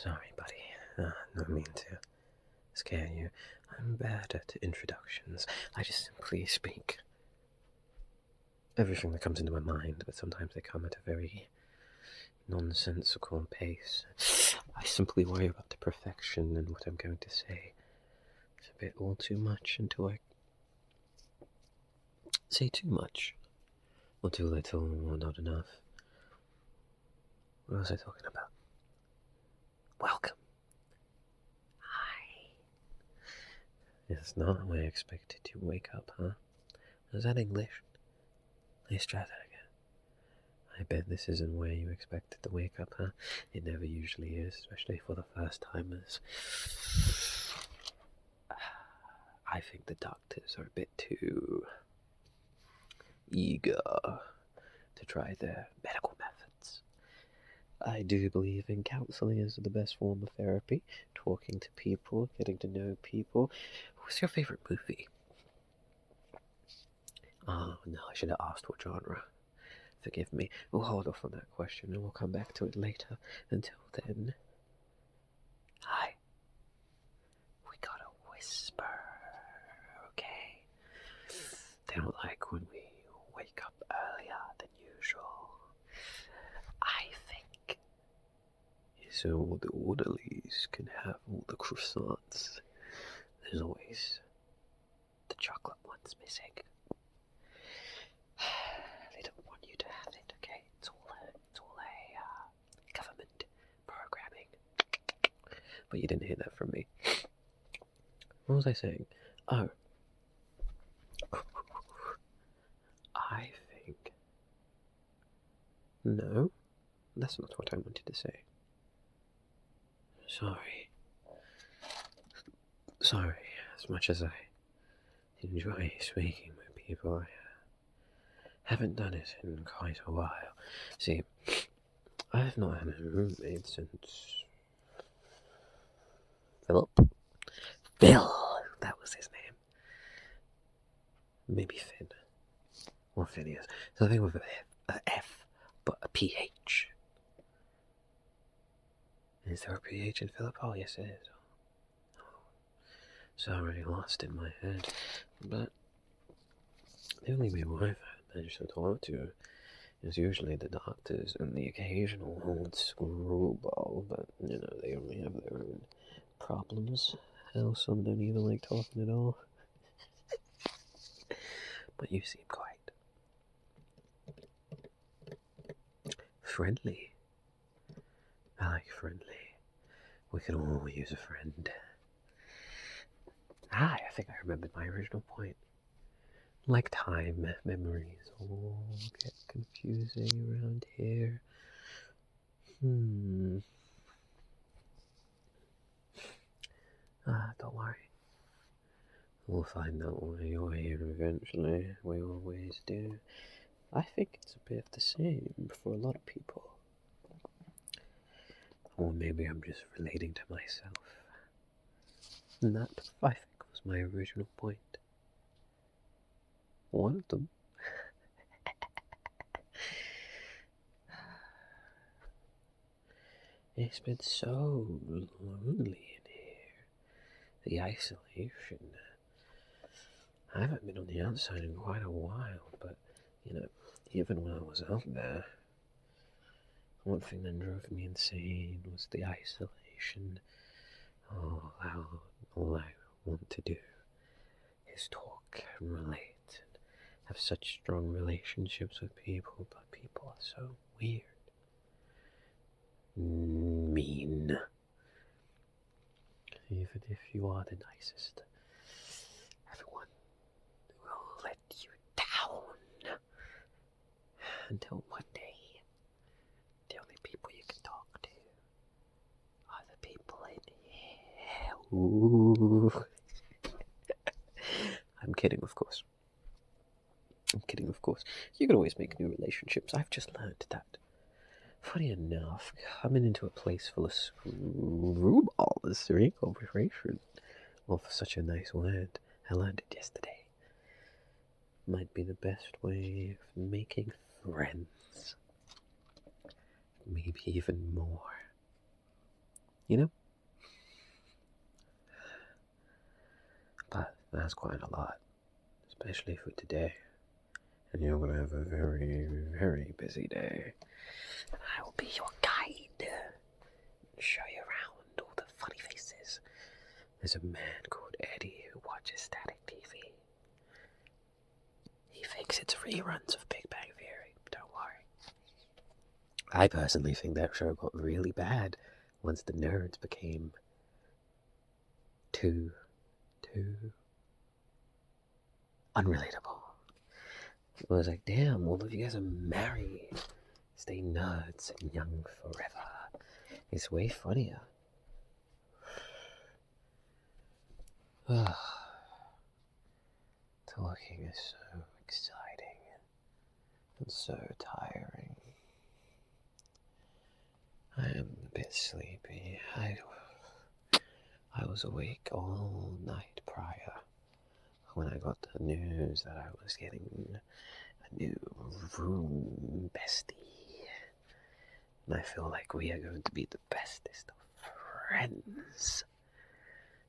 Sorry, buddy. No mean to scare you. I'm bad at introductions. I just simply speak everything that comes into my mind, but sometimes they come at a very nonsensical pace. I simply worry about the perfection in what I'm going to say. It's a bit all too much until I say too much, or too little, or not enough. What was I talking about? Welcome. Hi. It's not how I expected to wake up, huh? Is that English? Let's try that again. I bet this isn't where you expected to wake up, huh? It never usually is, especially for the first timers. I think the doctors are a bit too eager to try their medical methods. I do believe in counseling as the best form of therapy, talking to people, getting to know people. What's your favorite movie? Oh, no, I should have asked what genre. Forgive me. We'll hold off on that question and we'll come back to it later. Until then, hi. We gotta whisper, okay? They don't like when we wake up earlier than usual. I think so all the orderlies can have all the croissants. There's always the chocolate ones missing. They don't want you to have it, okay? It's all a government programming. But you didn't hear that from me. What was I saying? Oh. I think... No, that's not what I wanted to say. Sorry, as much as I enjoy speaking with people, I haven't done it in quite a while. See, I've not had a roommate since... Philip? Phil! That was his name. Maybe Finn. Or Phineas. Something with an F, but a PH. Is there a PH in Philip? Oh, yes, it is. Sorry, lost in my head. But the only people I've managed to talk to is usually the doctors and the occasional old screwball, but, you know, they only have their own problems. Hell, some don't even like talking at all. But you seem quite friendly. I like friendly. We could all use a friend. I think I remembered my original point. Like time, memories all get confusing around here. Don't worry. We'll find out why you're here eventually. We always do. I think it's a bit of the same for a lot of people. Or maybe I'm just relating to myself. And that, I think, was my original point. One of them. It's been so lonely in here. The isolation. I haven't been on the outside in quite a while, but, you know, even when I was out there, one thing that drove me insane was the isolation. Oh, all I want to do is talk and relate and have such strong relationships with people, but people are so weird. Mean. Even if you are the nicest, everyone will let you down. Until one day, the only people you can talk to are the people in here. Ooh. I'm kidding, of course. You can always make new relationships. I've just learned that. Funny enough, coming into a place full of screwballs during conversation. Well, for such a nice word, I learned it yesterday. Might be the best way of making friends. Maybe even more. you know? But that's quite a lot, especially for today. And you're gonna have a very, very busy day. And I will be your guide. Show you around all the funny faces. There's a man called Eddie who watches static TV. He thinks it's reruns of Big Bang Theory. Don't worry. I personally think that show got really bad once the nerds became too unrelatable. It was like, damn, all of you guys are married. Stay nerds and young forever. It's way funnier. Talking is so exciting and so tiring. I am a bit sleepy. I was awake all night prior when I got the news that I was getting a new room bestie. And I feel like we are going to be the bestest of friends.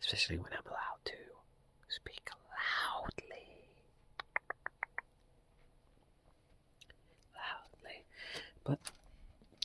Especially when I'm allowed to speak loudly. But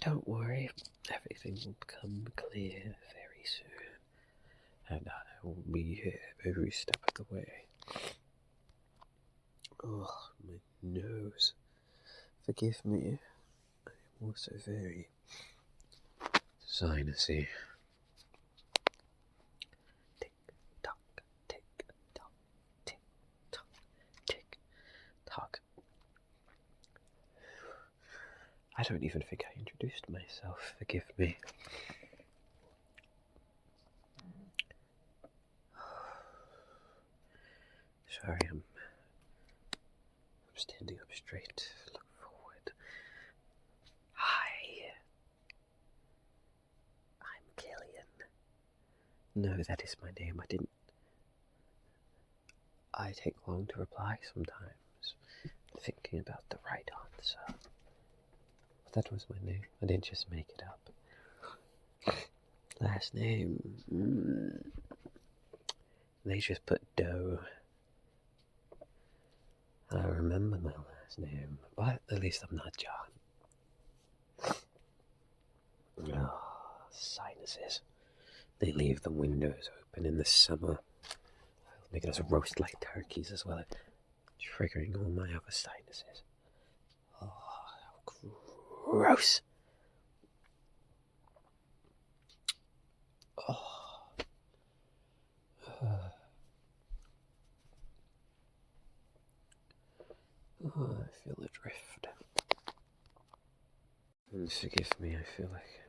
don't worry, everything will become clear very soon. And I will be here every step of the way. Oh, my nose. Forgive me. I am also very sinusy. Tick tock, tick tock, tick tock, tick tock. I don't even think I introduced myself. Forgive me. Sorry, I'm standing up straight. Look forward. Hi. I'm Killian. No, that is my name. I take long to reply sometimes, thinking about the right answer. But that was my name. I didn't just make it up. Last name. They just put Doe. I remember my last name, but at least I'm not John. Oh, sinuses. They leave the windows open in the summer, making us roast like turkeys as well, triggering all my other sinuses. Oh, gross. Oh. Oh, I feel adrift. And forgive me, I feel like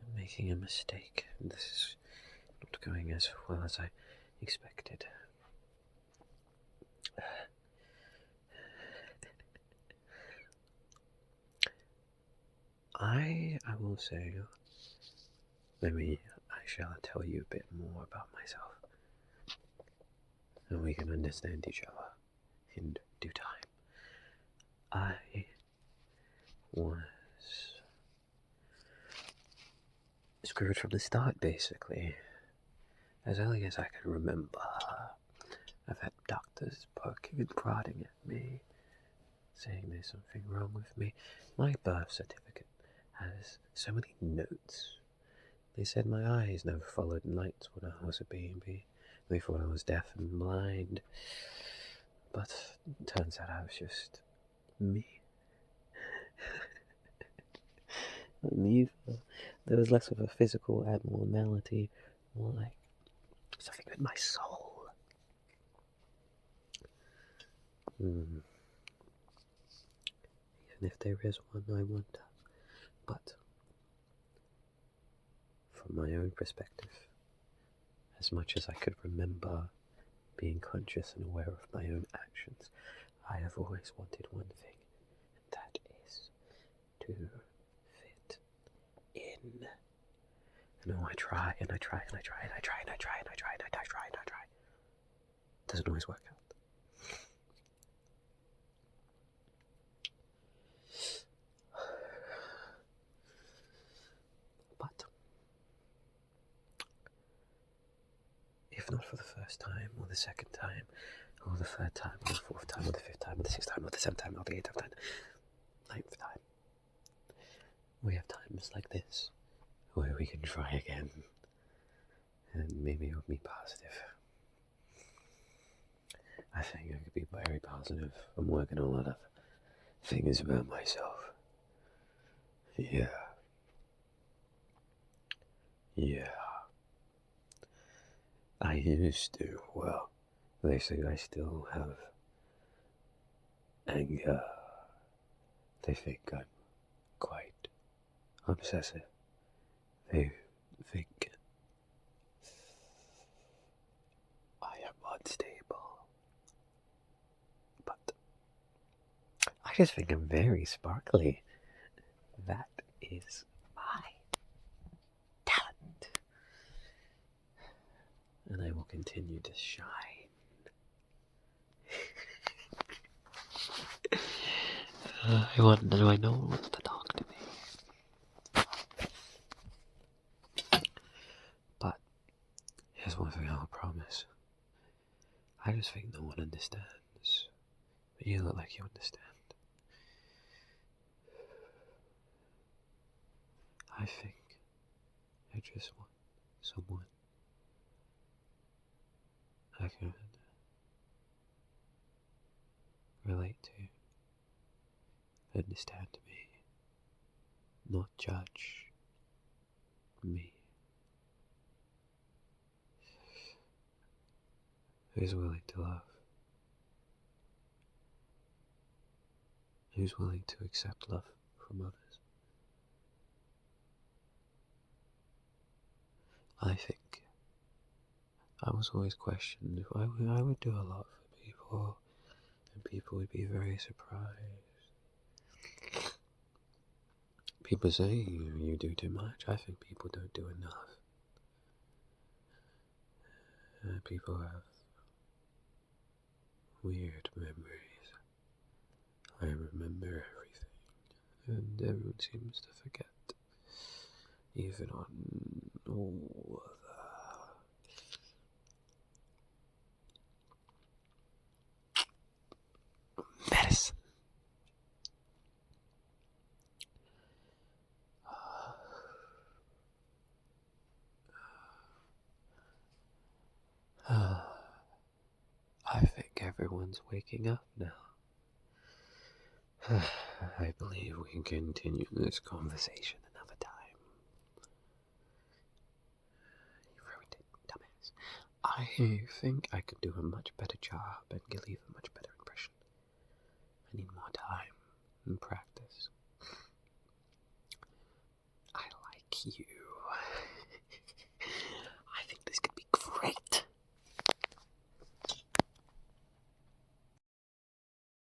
I'm making a mistake. This is not going as well as I expected. I will say, maybe I shall tell you a bit more about myself, and we can understand each other in due time. I was screwed from the start, basically. As early as I can remember, I've had doctors poking and prodding at me, saying there's something wrong with me. My birth certificate has so many notes. They said my eyes never followed lights when I was a baby. They thought I was deaf and blind. But it turns out I was just me. Neither. There was less of a physical abnormality, more like something with my soul. Even if there is one, I wonder. But from my own perspective, as much as I could remember being conscious and aware of my own actions, I have always wanted one thing, and that is to fit in. And oh, I try, and I try, and I try, and I try, and I try, and I try, and I try, and I try. Doesn't always work out. But if not for the first time, or the second time, or the third time, or the fourth time, or the fifth time, or the sixth time, or the seventh time, or the eighth time, ninth time. We have times like this where we can try again, and maybe it'll be positive. I think I could be very positive. I'm working on a lot of things about myself. Yeah. I used to. Well, they say I still have anger. They think I'm quite obsessive. They think I am unstable. But I just think I'm very sparkly. That is my talent. And I will continue to shine. I wonder, do I know who wants to talk to me? But here's one thing I'll promise. I just think no one understands. But you look like you understand. I think I just want someone I can relate to, understand me, not judge me. Who's willing to love? Who's willing to accept love from others? I think I was always questioned if I would do a lot for people, and people would be very surprised. People say you do too much. I think people don't do enough. People have weird memories. I remember everything, and everyone seems to forget. Even on all the medicine. I think everyone's waking up now. I believe we can continue this conversation another time. You ruined it, dumbass. I think I could do a much better job and leave a much better impression. I need more time and practice. I like you.